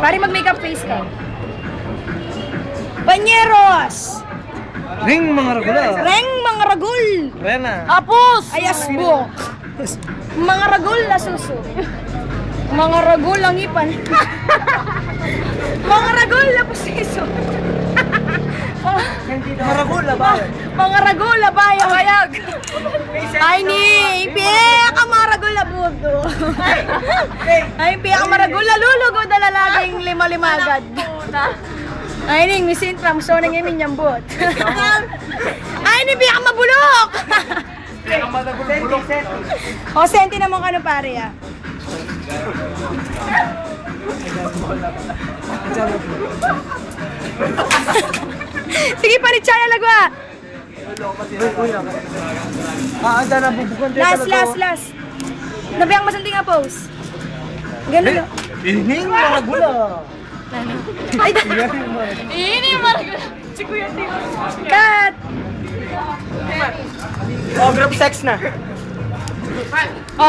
Pare, mag-makeup face ka. Banyeros! Ring mga ragula. Reng mga ragul! Rena. Apos! Ayasbok! Mga ragul na suso. Mga ragul ang ipan. Mga ragul na pusiso. Mga ragula ba? Mga ragul na bayag. Ay ni, ipiyak ang mga ragul na budo. Ay, ipiyak ang mga ragul na lulugod na lalaging lima-limagad. Ay ning, misin from so nang imin nyambot. Ay ni, ipiyak ang mabulok. O, senti naman ka no pare ah. Sige pa rin Chaya lagwa. Anda na bubukan tayo Last. Nabiyang masanti nga pose. Ganun no? Ring mga ragula. Ay, Ini yung maragula. Si Kuya Tio. cut! Oh, group sex na.